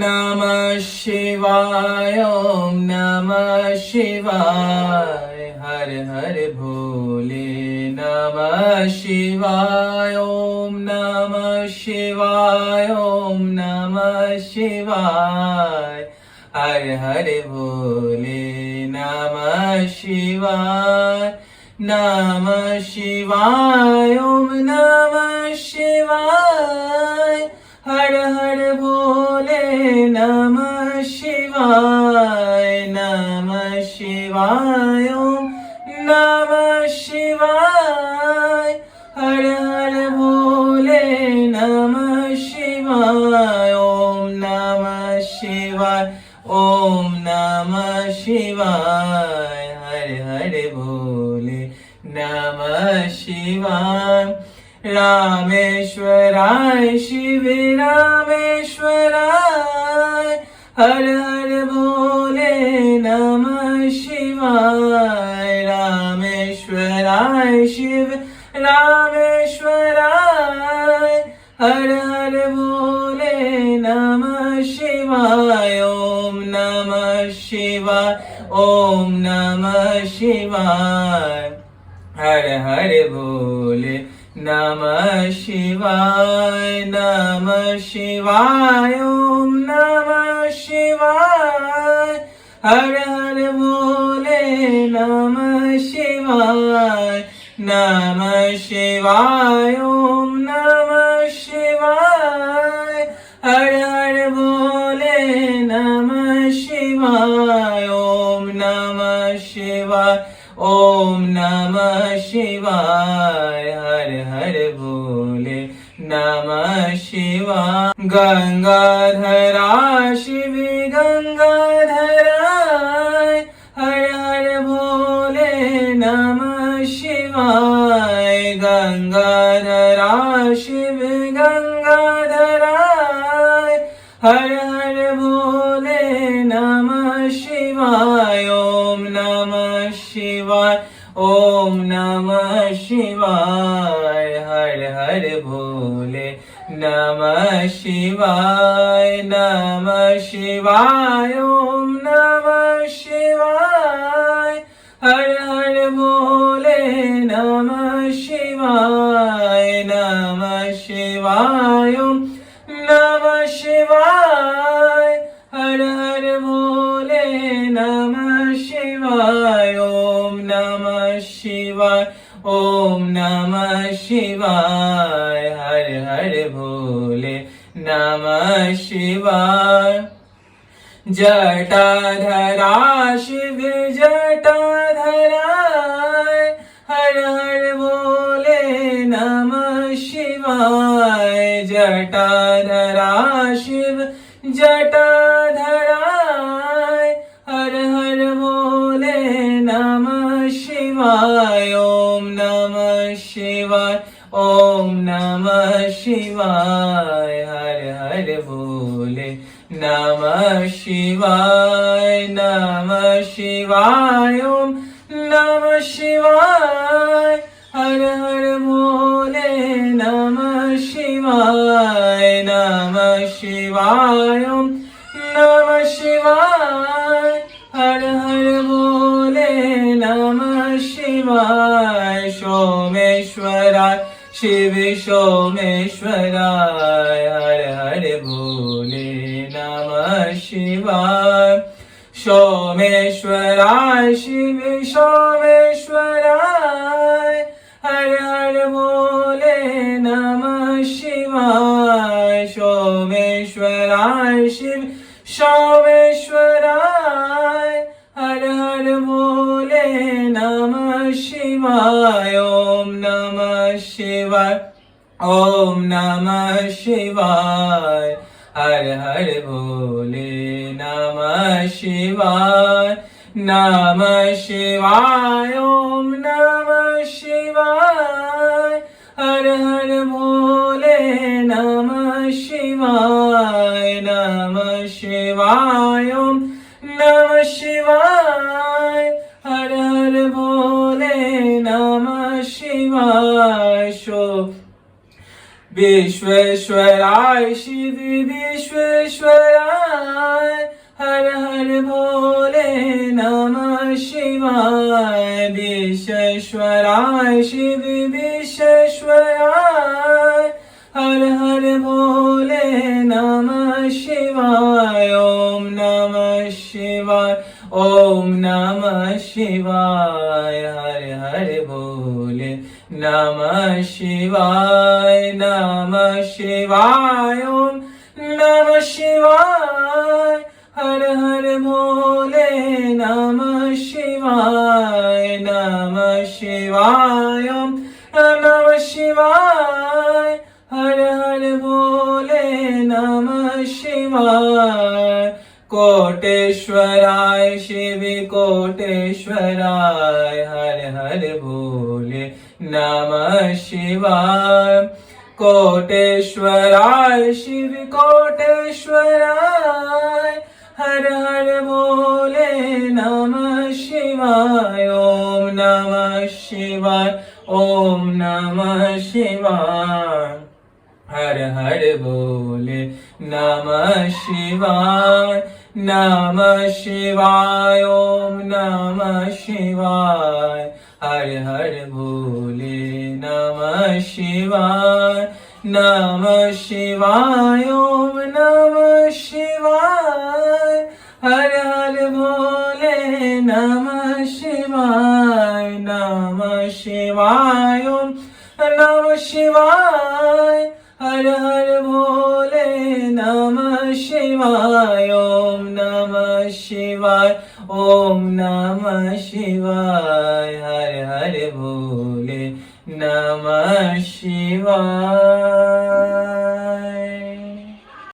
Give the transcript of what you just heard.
नमः शिवाय ओम नमः शिवाय हर हर भोले नमः शिवाय ओम नमः शिवाय ओम नमः शिवाय हर हर भोले नमः शिवाय ओम नमः शिवाय हर हर भोले नमः शिवाय ओम नमः शिवाय हर हर भोले नमः शिवाय ओम नमः शिवाय हर हर भोले नमः शिवाय रामेश्वराय शिव रामेश्वराय हर हर भोले नमः शिवाय रामेश्वराय शिव रामेश्वराय हर हर भोले नमः शिवाय ओम नमः शिवाय हर हर भोले नमः शिवाय ओम नमः शिवाय हर हर भोले नमः शिवाय ओम नमः शिवाय हर हर भोले नमः शिवाय ओम नमः शिवाय हर हर भोले नमः शिवाय गंगाधरा शिव गंगाधराय हर हर भोले नमः शिवाय गंगाधरा शिव गंगाधराय हर हर भोले नमः शिवाय ओम नमः शिवाय हर हर भोले नमः शिवाय ओम नमः शिवाय हर हर भोले नमः शिवाय ओम नमः शिवाय हर हर भोले नमः शिवाय ओम नमः शिवाय हर हर भोले नमः शिवाय जटाधरा शिव जटाधराय हर हर भोले नमः शिवाय जटाधरा शिव जटाधराय हर हर भोले नमः शिवाय ओम नमः शिवाय हर हर भोले नमः शिवाय ओम नमः शिवाय हर हर भोले नमः शिवाय ओम नमः शिवाय हर हर भोले नमः शिवाय सोमेश्वराय शिव सोमेश्वराय हर हर भोले नमः शिवाय सोमेश्वराय शिव सोमेश्वराय हर हर भोले नमः शिवाय सोमेश्वराय शिव सोमेश्वराय हर हर भोले नमः शिवाय ओम नमः शिवाय हर हर भोले नमः शिवाय ओम नमः शिवाय हर हर भोले नमः शिवाय ओम नमः शिवाय हर हर भोले नमः शिवाय विश्वेश्वराय शिव विश्वेश्वराय नमः शिवाय ओम नमः शिवाय ओम नमः शिवाय हर हर बोले नमः शिवाय ओम नमः शिवाय हर हर बोले नमः शिवाय ओम नमः शिवाय हर हर बोले नमः शिवाय कोटेश्वराय शिव कोटेश्वराय हर हर बोले नमः शिवाय कोटेश्वराय शिव कोटेश्वराय हर हर बोले नमः शिवाय ओम नमः शिवाय ओम नमः शिवाय हर हर बोले नमः शिवाय ओम नमः शिवाय हर हर बोले नमः शिवाय ओम नमः शिवाय हर हर बोले नमः शिवाय ओम नमः शिवाय हर हर बोले नमः शिवाय ओम नमः शिवाय हर हर बोले नमः शिवाय।